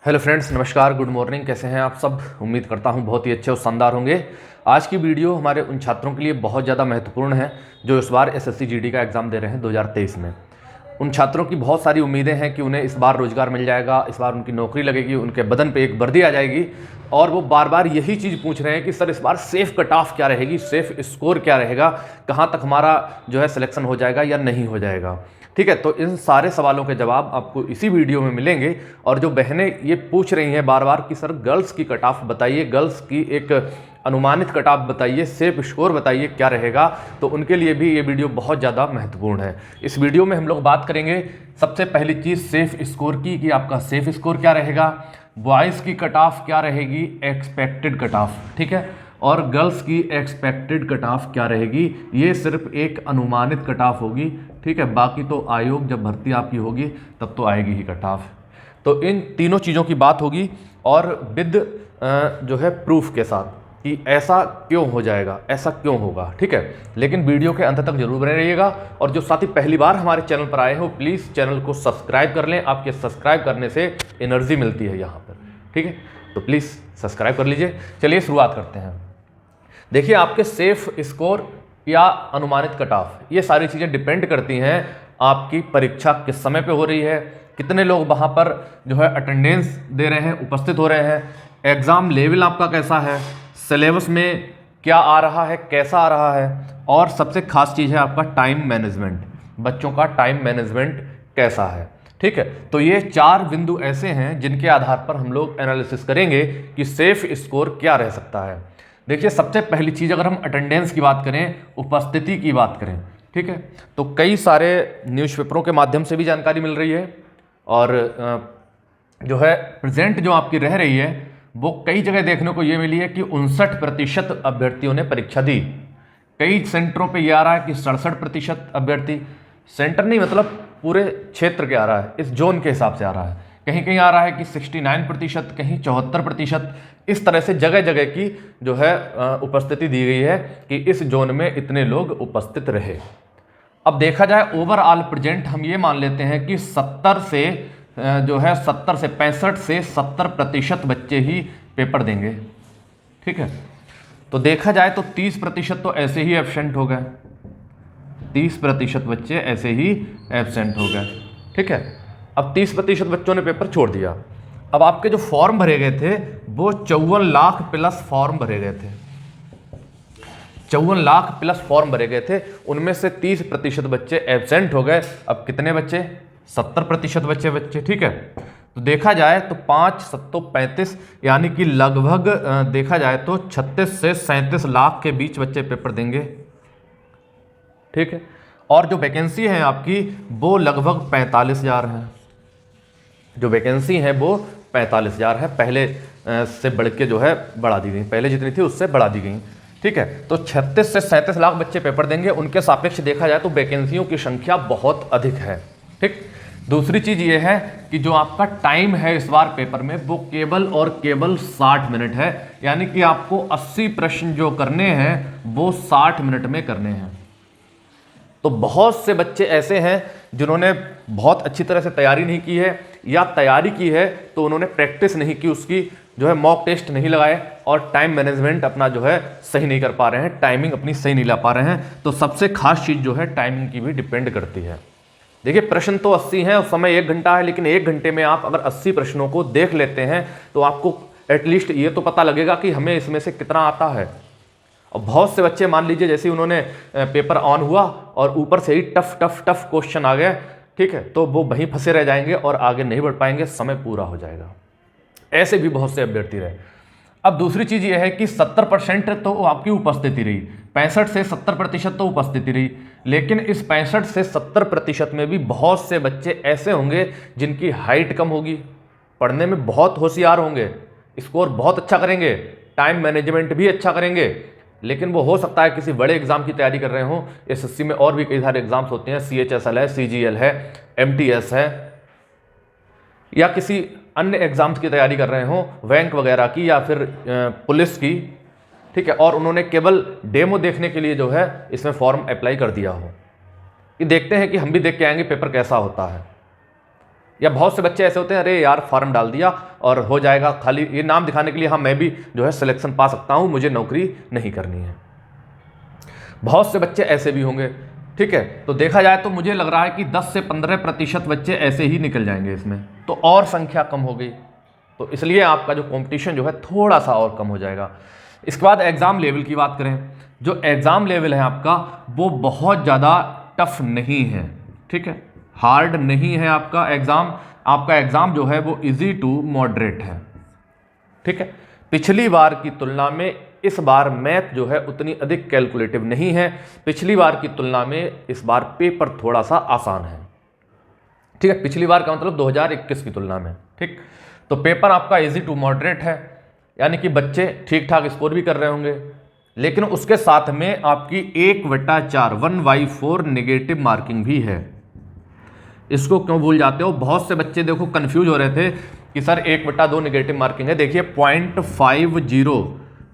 Hello friends, नमस्कार, good morning. कैसे हैं आप सब? उम्मीद करता हूं बहुत ही अच्छे और शानदार होंगे। आज की वीडियो हमारे उन छात्रों के लिए बहुत ज़्यादा महत्वपूर्ण है जो इस बार एसएससी जीडी का एग्ज़ाम दे रहे हैं 2023 में। उन छात्रों की बहुत सारी उम्मीदें हैं कि उन्हें इस बार रोज़गार मिल जाएगा, इस बार उनकी नौकरी लगेगी, उनके बदन पे एक वर्दी आ जाएगी और वो बार बार यही चीज़ पूछ रहे हैं कि सर इस बार सेफ़ कट ऑफ क्या रहेगी, सेफ़ स्कोर क्या रहेगा, कहाँ तक हमारा जो है सिलेक्शन हो जाएगा या नहीं हो जाएगा। ठीक है, तो इन सारे सवालों के जवाब आपको इसी वीडियो में मिलेंगे। और जो बहनें ये पूछ रही हैं बार बार कि सर गर्ल्स की कट ऑफ बताइए, गर्ल्स की एक अनुमानित कट ऑफ बताइए, सेफ स्कोर बताइए क्या रहेगा, तो उनके लिए भी ये वीडियो बहुत ज़्यादा महत्वपूर्ण है। इस वीडियो में हम लोग बात करेंगे सबसे पहली चीज़ सेफ स्कोर की, कि आपका सेफ स्कोर क्या रहेगा, बॉयज़ की कट ऑफ क्या रहेगी, एक्सपेक्टेड कट ऑफ, ठीक है, और गर्ल्स की एक्सपेक्टेड कट ऑफ क्या रहेगी। ये सिर्फ एक अनुमानित कट ऑफ होगी, ठीक है, बाकी तो आयोग जब भर्ती आपकी होगी तब तो आएगी ही कट ऑफ। तो इन तीनों चीज़ों की बात होगी और विद जो है प्रूफ के साथ कि ऐसा क्यों हो जाएगा, ऐसा क्यों होगा, ठीक है। लेकिन वीडियो के अंत तक जरूर बने रहिएगा। और जो साथी पहली बार हमारे चैनल पर आए हो प्लीज़ चैनल को सब्सक्राइब कर लें। आपके सब्सक्राइब करने से एनर्जी मिलती है यहाँ पर, ठीक है, तो प्लीज़ सब्सक्राइब कर लीजिए। चलिए शुरुआत करते हैं। देखिए, आपके सेफ स्कोर या अनुमानित कट ऑफ, ये सारी चीज़ें डिपेंड करती हैं आपकी परीक्षा किस समय पे हो रही है, कितने लोग वहाँ पर जो है अटेंडेंस दे रहे हैं, उपस्थित हो रहे हैं, एग्ज़ाम लेवल आपका कैसा है, सिलेबस में क्या आ रहा है, कैसा आ रहा है, और सबसे खास चीज़ है आपका टाइम मैनेजमेंट, बच्चों का टाइम मैनेजमेंट कैसा है, ठीक है। तो ये चार बिंदु ऐसे हैं जिनके आधार पर हम लोग एनालिसिस करेंगे कि सेफ स्कोर क्या रह सकता है। देखिए, सबसे पहली चीज़ अगर हम अटेंडेंस की बात करें, उपस्थिति की बात करें, ठीक है, तो कई सारे न्यूज़पेपरों के माध्यम से भी जानकारी मिल रही है और जो है प्रेजेंट जो आपकी रह रही है वो कई जगह देखने को ये मिली है कि 59% अभ्यर्थियों ने परीक्षा दी। कई सेंटरों पे ये आ रहा है कि 67% अभ्यर्थी, सेंटर नहीं मतलब पूरे क्षेत्र के आ रहा है, इस जोन के हिसाब से आ रहा है, कहीं कहीं आ रहा है कि 69%, कहीं 74%, इस तरह से जगह जगह की जो है उपस्थिति दी गई है कि इस जोन में इतने लोग उपस्थित रहे। अब देखा जाए ओवरऑल प्रेजेंट हम ये मान लेते हैं कि 70 से जो है 70 से 65 से 70% बच्चे ही पेपर देंगे, ठीक है। तो देखा जाए तो 30% तो ऐसे ही एब्सेंट हो गए, 30% बच्चे ऐसे ही एब्सेंट हो गए, ठीक है। अब 30% बच्चों ने पेपर छोड़ दिया। अब आपके जो फॉर्म भरे गए थे वो 54 लाख प्लस फॉर्म भरे गए थे, 54 लाख प्लस फॉर्म भरे गए थे, उनमें से 30% बच्चे एब्सेंट हो गए। अब कितने बच्चे? 70% बच्चे, ठीक है। तो देखा जाए तो 5 7 35 यानी कि लगभग देखा जाए तो 36 से 37 लाख के बीच बच्चे पेपर देंगे, ठीक है। और जो वैकेंसी है आपकी वो लगभग 45,000 है, जो वैकेंसी है वो 45,000 है, पहले से बढ़ के जो है बढ़ा दी गई, पहले जितनी थी उससे बढ़ा दी गई, ठीक है। तो 36 से 37 लाख बच्चे पेपर देंगे, उनके सापेक्ष देखा जाए तो वैकेंसियों की संख्या बहुत अधिक है, ठीक। दूसरी चीज़ ये है कि जो आपका टाइम है इस बार पेपर में वो केवल और केवल 60 मिनट है, यानी कि आपको 80 प्रश्न जो करने हैं वो 60 मिनट में करने हैं। तो बहुत से बच्चे ऐसे हैं जिन्होंने बहुत अच्छी तरह से तैयारी नहीं की है, या तैयारी की है तो उन्होंने प्रैक्टिस नहीं की, उसकी जो है मॉक टेस्ट नहीं लगाए और टाइम मैनेजमेंट अपना जो है सही नहीं कर पा रहे हैं, टाइमिंग अपनी सही नहीं ला पा रहे हैं। तो सबसे खास चीज़ जो है टाइमिंग की भी डिपेंड करती है। देखिए, प्रश्न तो 80 हैं और समय 1 घंटा है, लेकिन 1 घंटे में आप अगर 80 प्रश्नों को देख लेते हैं तो आपको एटलीस्ट ये तो पता लगेगा कि हमें इसमें से कितना आता है। और बहुत से बच्चे मान लीजिए जैसे उन्होंने पेपर ऑन हुआ और ऊपर से ही टफ टफ टफ क्वेश्चन आ गया, ठीक है, तो वो वहीं फंसे रह जाएंगे और आगे नहीं बढ़ पाएंगे, समय पूरा हो जाएगा। ऐसे भी बहुत से अभ्यर्थी रहे। अब दूसरी चीज़ ये है कि 70% तो आपकी उपस्थिति रही, 65 से 70% तो उपस्थिति रही, लेकिन इस 65 से 70% में भी बहुत से बच्चे ऐसे होंगे जिनकी हाइट कम होगी, पढ़ने में बहुत होशियार होंगे, स्कोर बहुत अच्छा करेंगे, टाइम मैनेजमेंट भी अच्छा करेंगे, लेकिन वो हो सकता है किसी बड़े एग्जाम की तैयारी कर रहे हों। एसएससी में और भी कई सारे एग्जाम्स होते हैं, CHSL है, CGL है, MTS है, या किसी अन्य एग्जाम्स की तैयारी कर रहे हों, बैंक वगैरह की या फिर पुलिस की, ठीक है, और उन्होंने केवल डेमो देखने के लिए जो है इसमें फॉर्म अप्लाई कर दिया हो कि देखते हैं कि हम भी देख के आएंगे पेपर कैसा होता है, या बहुत से बच्चे ऐसे होते हैं, अरे यार फॉर्म डाल दिया और हो जाएगा, खाली ये नाम दिखाने के लिए हाँ मैं भी जो है सिलेक्शन पा सकता हूँ, मुझे नौकरी नहीं करनी है। बहुत से बच्चे ऐसे भी होंगे, ठीक है। तो देखा जाए तो मुझे लग रहा है कि 10 से 15% बच्चे ऐसे ही निकल जाएंगे इसमें, तो और संख्या कम हो गई, तो इसलिए आपका जो कंपटीशन जो है थोड़ा सा और कम हो जाएगा। इसके बाद एग्ज़ाम लेवल की बात करें, जो एग्ज़ाम लेवल है आपका वो बहुत ज़्यादा टफ नहीं है, ठीक है, हार्ड नहीं है आपका एग्ज़ाम जो है वो इजी टू मॉडरेट है, ठीक है। पिछली बार की तुलना में इस बार मैथ जो है उतनी अधिक कैलकुलेटिव नहीं है, पिछली बार की तुलना में इस बार पेपर थोड़ा सा आसान है, ठीक है। पिछली बार का मतलब 2021 की तुलना में, ठीक। तो पेपर आपका इजी टू मॉडरेट है, यानी कि बच्चे ठीक ठाक स्कोर भी कर रहे होंगे, लेकिन उसके साथ में आपकी 1/4 1/4 नेगेटिव मार्किंग भी है। इसको क्यों भूल जाते हो? बहुत से बच्चे देखो कंफ्यूज हो रहे थे कि सर 1/2 नेगेटिव मार्किंग है। देखिए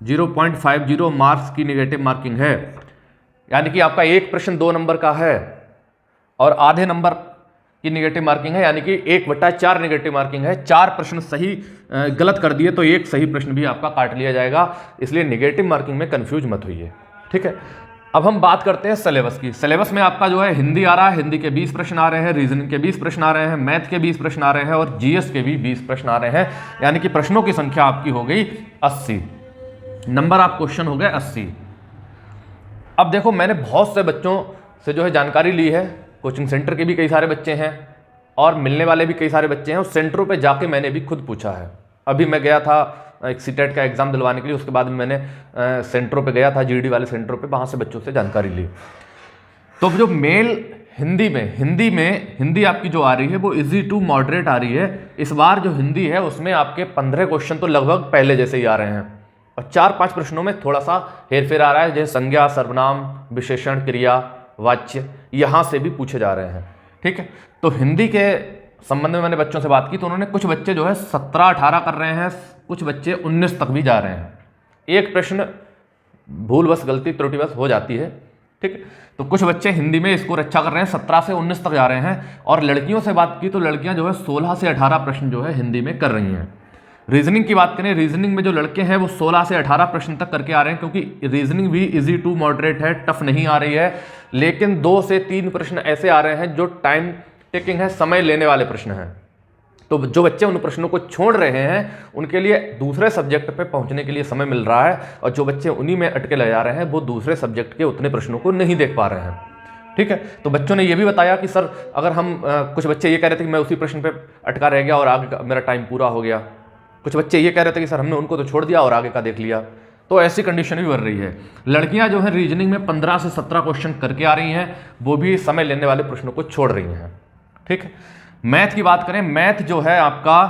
0.50 मार्क्स की नेगेटिव मार्किंग है, यानी कि आपका एक प्रश्न 2 नंबर का है और आधे नंबर की नेगेटिव मार्किंग है, यानी कि 1/4 नेगेटिव मार्किंग है। 4 प्रश्न सही गलत कर दिए तो एक सही प्रश्न भी आपका काट लिया जाएगा, इसलिए नेगेटिव मार्किंग में कंफ्यूज मत होइए, ठीक है। अब हम बात करते हैं सिलेबस की। सिलेबस में आपका जो है हिंदी आ रहा है, हिंदी के 20 प्रश्न आ रहे हैं, रीजनिंग के 20 प्रश्न आ रहे हैं, मैथ के 20 प्रश्न आ रहे हैं और जीएस के भी 20 प्रश्न आ रहे हैं, यानी कि प्रश्नों की संख्या आपकी हो गई 80, नंबर ऑफ क्वेश्चन हो गए 80। अब देखो मैंने बहुत से बच्चों से जो है जानकारी ली है, कोचिंग सेंटर के भी कई सारे बच्चे हैं और मिलने वाले भी कई सारे बच्चे हैं, उस सेंटरों पे जाके मैंने भी खुद पूछा है। अभी मैं गया था एक सीटेट का एग्ज़ाम दिलवाने के लिए, उसके बाद में मैंने सेंटरों पे गया था, जीडी वाले सेंटरों पे, वहाँ से बच्चों से जानकारी ली। तो जो मेल हिंदी आपकी जो आ रही है वो इजी टू मॉडरेट आ रही है। इस बार जो हिंदी है उसमें आपके 15 क्वेश्चन तो लगभग पहले जैसे ही आ रहे हैं और 4-5 प्रश्नों में थोड़ा सा हेरफेर आ रहा है, जैसे संज्ञा, सर्वनाम, विशेषण, क्रिया, वाच्य, यहाँ से भी पूछे जा रहे हैं, ठीक है। तो हिंदी के संबंध में मैंने बच्चों से बात की तो उन्होंने कुछ बच्चे जो है 17-18 कर रहे हैं, कुछ बच्चे 19 तक भी जा रहे हैं। एक प्रश्न भूलवश, गलती त्रुटिवश हो जाती है, ठीक है। तो कुछ बच्चे हिंदी में स्कोर अच्छा कर रहे हैं, 17 से 19 तक जा रहे हैं। और लड़कियों से बात की तो लड़कियां जो है 16 से 18 प्रश्न जो है हिंदी में कर रही हैं। रीजनिंग की बात करें, रीजनिंग में जो लड़के हैं वो 16 से 18 प्रश्न तक करके आ रहे हैं, क्योंकि रीजनिंग भी इजी टू मॉडरेट है, टफ नहीं आ रही है, लेकिन 2 से 3 प्रश्न ऐसे आ रहे हैं जो टाइम टेकिंग है, समय लेने वाले प्रश्न हैं। तो जो बच्चे उन प्रश्नों को छोड़ रहे हैं उनके लिए दूसरे सब्जेक्ट पे पहुंचने के लिए समय मिल रहा है, और जो बच्चे उन्हीं में अटके ले जा रहे हैं वो दूसरे सब्जेक्ट के उतने प्रश्नों को नहीं देख पा रहे हैं, ठीक है। तो बच्चों ने ये भी बताया कि सर अगर हम कुछ बच्चे ये कह रहे थे कि मैं उसी प्रश्न पे अटका रह गया और आगे का मेरा टाइम पूरा हो गया, कुछ बच्चे ये कह रहे थे कि सर हमने उनको तो छोड़ दिया और आगे का देख लिया। तो ऐसी कंडीशन भी बन रही है। लड़कियां जो है रीजनिंग में 15 से 17 क्वेश्चन करके आ रही हैं, वो भी समय लेने वाले प्रश्नों को छोड़ रही हैं, ठीक है। मैथ की बात करें, मैथ जो है आपका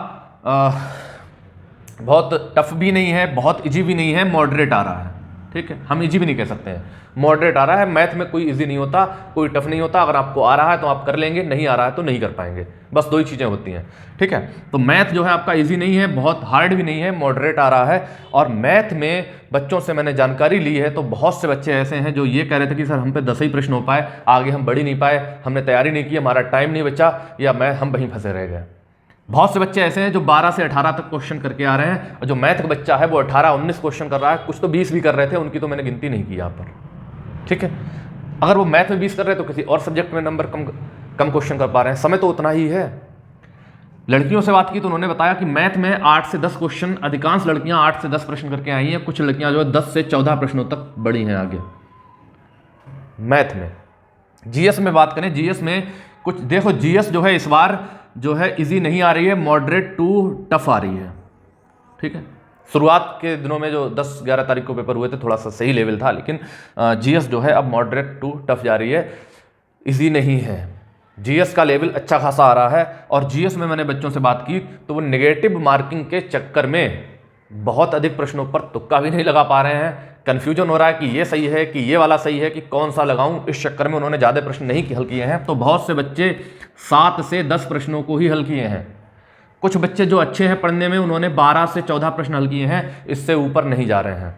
बहुत टफ भी नहीं है, बहुत इजी भी नहीं है, मॉडरेट आ रहा है, ठीक है। हम इजी भी नहीं कह सकते हैं, मॉडरेट आ रहा है। मैथ में कोई इजी नहीं होता, कोई टफ नहीं होता। अगर आपको आ रहा है तो आप कर लेंगे, नहीं आ रहा है तो नहीं कर पाएंगे, बस 2 ही चीज़ें होती हैं, ठीक है। तो मैथ जो है आपका इजी नहीं है, बहुत हार्ड भी नहीं है, मॉडरेट आ रहा है। और मैथ में बच्चों से मैंने जानकारी ली है तो बहुत से बच्चे ऐसे हैं जो ये कह रहे थे कि सर हम पे 10 ही प्रश्न हो पाए, आगे हम बढ़ ही नहीं पाए, हमने तैयारी नहीं की, हमारा टाइम नहीं बचा, या हम वहीं फंसे रह गए। बहुत से बच्चे ऐसे हैं जो 12 से 18 तक क्वेश्चन करके आ रहे हैं, और जो मैथ का बच्चा है वो 18-19 क्वेश्चन कर रहा है, कुछ तो 20 भी कर रहे थे, उनकी तो मैंने गिनती नहीं की यहाँ पर, ठीक है। अगर वो मैथ में 20 कर रहे हैं तो किसी और सब्जेक्ट में नंबर कम क्वेश्चन कर पा रहे हैं, समय तो उतना ही है। लड़कियों से बात की तो उन्होंने बताया कि मैथ में 8 से 10 क्वेश्चन, अधिकांश लड़कियां 8 से 10 प्रश्न करके आई हैं, कुछ लड़कियां जो है 10 से 14 प्रश्नों तक बढ़ी हैं आगे मैथ में। जीएस में बात करें, जीएस में कुछ देखो, जीएस जो है इस बार जो है इजी नहीं आ रही है, मॉडरेट टू टफ आ रही है, ठीक है। शुरुआत के दिनों में जो 10-11 तारीख को पेपर हुए थे थोड़ा सा सही लेवल था, लेकिन जीएस जो है अब मॉडरेट टू टफ जा रही है, इजी नहीं है। जीएस का लेवल अच्छा खासा आ रहा है, और जीएस में मैंने बच्चों से बात की तो वो नेगेटिव मार्किंग के चक्कर में बहुत अधिक प्रश्नों पर तुक्का भी नहीं लगा पा रहे हैं, कन्फ्यूजन हो रहा है कि ये सही है कि ये वाला सही है कि कौन सा लगाऊं, इस चक्कर में उन्होंने ज़्यादा प्रश्न नहीं हल किए हैं। तो बहुत से बच्चे 7 से 10 प्रश्नों को ही हल किए हैं। कुछ बच्चे जो अच्छे हैं पढ़ने में उन्होंने 12 से 14 प्रश्न हल किए हैं, इससे ऊपर नहीं जा रहे हैं।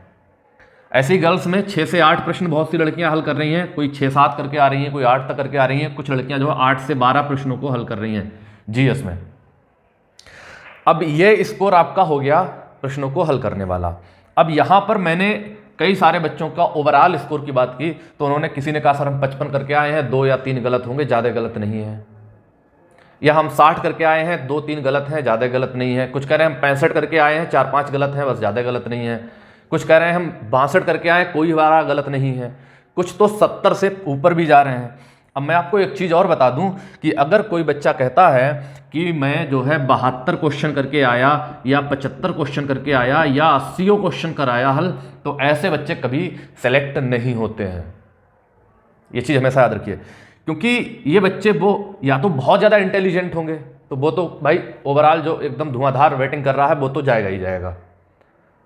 ऐसे ही गर्ल्स में 6 से 8 प्रश्न बहुत सी लड़कियां हल कर रही हैं, कोई 6-7 करके आ रही हैं, कोई 8 तक करके आ रही हैं, कुछ लड़कियां जो है 8 से 12 प्रश्नों को हल कर रही हैं, जीएस में। अब ये स्कोर आपका हो गया प्रश्नों को हल करने वाला। अब यहां पर मैंने कई सारे बच्चों का ओवरऑल स्कोर की बात की, तो उन्होंने, किसी ने कहा सर हम 55 करके आए हैं, 2 या 3 गलत होंगे, ज़्यादा गलत नहीं है। या हम 60 करके आए हैं, 2-3 गलत हैं, ज़्यादा गलत नहीं है। कुछ कह रहे हैं हम 65 करके आए हैं, 4-5 गलत हैं, बस ज़्यादा गलत नहीं है। कुछ कह रहे हैं हम 62 करके आए, कोई हमारा गलत नहीं है। कुछ तो 70 से ऊपर भी जा रहे हैं। अब मैं आपको एक चीज़ और बता दूं कि अगर कोई बच्चा कहता है कि मैं जो है 72 क्वेश्चन करके आया या 75 क्वेश्चन करके आया या 80 क्वेश्चन कराया हल, तो ऐसे बच्चे कभी सेलेक्ट नहीं होते हैं। ये चीज़ हमेशा याद रखिए, क्योंकि ये बच्चे वो या तो बहुत ज़्यादा इंटेलिजेंट होंगे, तो वो तो भाई ओवरऑल जो एकदम धुआंधार वेटिंग कर रहा है वो तो जाएगा ही जाएगा।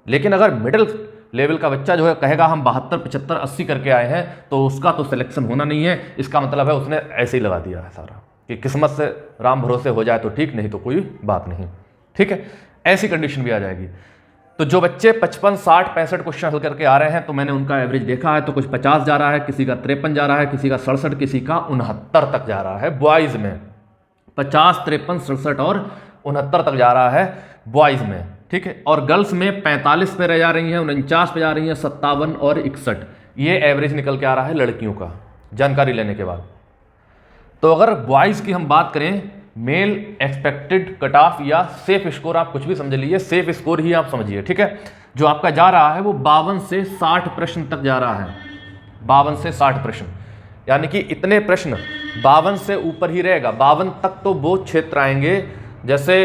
लेकिन अगर मिडिल लेवल का बच्चा जो है कहेगा हम 72, 75, 80 करके आए हैं, तो उसका तो सिलेक्शन होना नहीं है। इसका मतलब है उसने ऐसे ही लगा दिया है सारा कि किस्मत से राम भरोसे हो जाए तो ठीक, नहीं तो कोई बात नहीं। ठीक है, ऐसी कंडीशन भी आ जाएगी। तो जो बच्चे 55, 60, 65 क्वेश्चन हल करके आ रहे हैं, तो मैंने उनका एवरेज देखा है, तो कुछ 50 जा रहा है, किसी का 53 जा रहा है, किसी का 67, किसी का 69 तक जा रहा है। बॉयज़ में 50, 53, 67 और 69 तक जा रहा है बॉयज़ में। ठीक है, और गर्ल्स में 45 पे रह जा रही हैं, 49 पे जा रही हैं, 57 और 61। ये एवरेज निकल के आ रहा है लड़कियों का, जानकारी लेने के बाद। तो अगर बॉयज़ की हम बात करें, मेल एक्सपेक्टेड कट ऑफ या सेफ स्कोर, आप कुछ भी समझ लीजिए, सेफ स्कोर ही आप समझिए। ठीक है, जो आपका जा रहा है वो 52 से 60 प्रश्न तक जा रहा है। 52 से 60 प्रश्न, यानी कि इतने प्रश्न 52 से ऊपर ही रहेगा। 52 तक तो वो क्षेत्र आएंगे, जैसे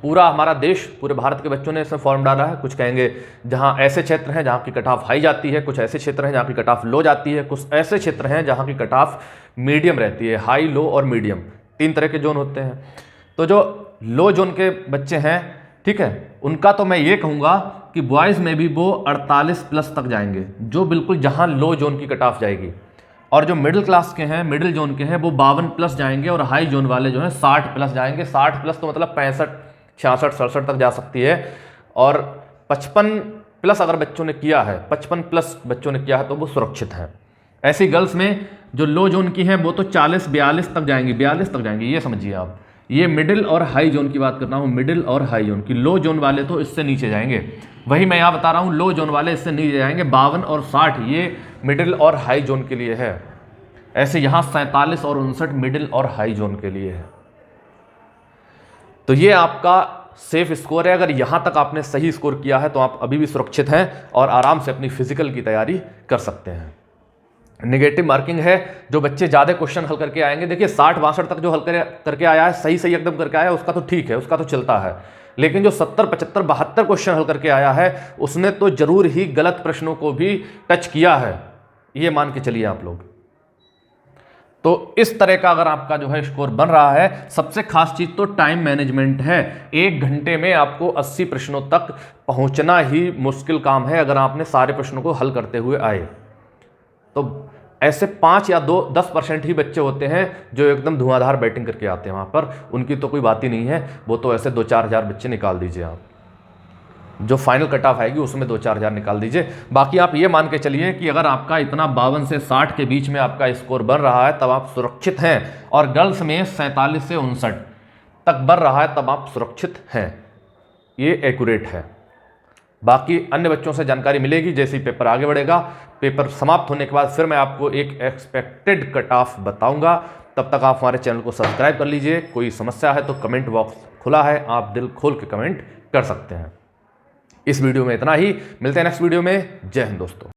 पूरा हमारा देश, पूरे भारत के बच्चों ने इसमें फॉर्म डाला है। कुछ कहेंगे जहाँ ऐसे क्षेत्र हैं जहाँ की कट ऑफ हाई जाती है, कुछ ऐसे क्षेत्र हैं जहाँ की कट ऑफ लो जाती है, कुछ ऐसे क्षेत्र हैं जहाँ की कट ऑफ मीडियम रहती है। हाई, लो और मीडियम, 3 तरह के जोन होते हैं। तो जो लो जोन के बच्चे हैं, ठीक है, उनका तो मैं ये कहूँगा कि बॉयज़ में भी वो 48 प्लस तक जाएंगे, जो बिल्कुल जहाँ लो जोन की कट ऑफ जाएगी। और जो मिडिल क्लास के हैं, मिडिल जोन के हैं, वो 52 प्लस जाएंगे, और हाई जोन वाले जो हैं 60 प्लस जाएंगे। 60 प्लस तो मतलब 65, 66, 67 तक जा सकती है। और 55 प्लस अगर बच्चों ने किया है, 55 प्लस बच्चों ने किया है, तो वो सुरक्षित हैं। ऐसी गर्ल्स में जो लो जोन की हैं वो तो 40, 42 तक जाएंगी, 42 तक जाएंगी, ये समझिए आप। ये मिडिल और हाई जोन की बात कर रहा हूँ, मिडिल और हाई जोन की। लो जोन वाले तो इससे नीचे जाएंगे, वही मैं यहाँ बता रहा हूँ, लो जोन वाले इससे नीचे जाएंगे। 52 और 60 ये मिडिल और हाई जोन के लिए है। ऐसे यहाँ 47 और 59 मिडिल और हाई जोन के लिए है। तो ये आपका सेफ स्कोर है। अगर यहाँ तक आपने सही स्कोर किया है तो आप अभी भी सुरक्षित हैं और आराम से अपनी फिजिकल की तैयारी कर सकते हैं। नेगेटिव मार्किंग है, जो बच्चे ज़्यादा क्वेश्चन हल करके आएंगे। देखिए 60-62 तक जो हल करके आया है, सही सही एकदम करके आया है, उसका तो ठीक है, उसका तो चलता है। लेकिन जो 70, 75, 72 क्वेश्चन हल करके आया है, उसने तो जरूर ही गलत प्रश्नों को भी टच किया है, ये मान के चलिए आप लोग। तो इस तरह का अगर आपका जो है स्कोर बन रहा है, सबसे खास चीज तो टाइम मैनेजमेंट है। 1 घंटे में आपको 80 प्रश्नों तक पहुंचना ही मुश्किल काम है अगर आपने सारे प्रश्नों को हल करते हुए आए। तो ऐसे 5 या 10% ही बच्चे होते हैं जो एकदम धुआंधार बैटिंग करके आते हैं वहाँ पर, उनकी तो कोई बात ही नहीं है। वो तो ऐसे 2-4 हज़ार बच्चे निकाल दीजिए आप, जो फाइनल कट ऑफ आएगी उसमें 2-4 हज़ार निकाल दीजिए। बाकी आप ये मान के चलिए कि अगर आपका इतना 52 से 60 के बीच में आपका स्कोर बन रहा है, तब आप सुरक्षित हैं। और गर्ल्स में 47 से 59 तक बन रहा है, तब आप सुरक्षित हैं। ये एक्यूरेट है। बाकी अन्य बच्चों से जानकारी मिलेगी जैसे ही पेपर आगे बढ़ेगा। पेपर समाप्त होने के बाद फिर मैं आपको एक एक्सपेक्टेड कट ऑफ बताऊंगा। तब तक आप हमारे चैनल को सब्सक्राइब कर लीजिए। कोई समस्या है तो कमेंट बॉक्स खुला है, आप दिल खोल के कमेंट कर सकते हैं। इस वीडियो में इतना ही, मिलते हैं नेक्स्ट वीडियो में। जय हिंद दोस्तों।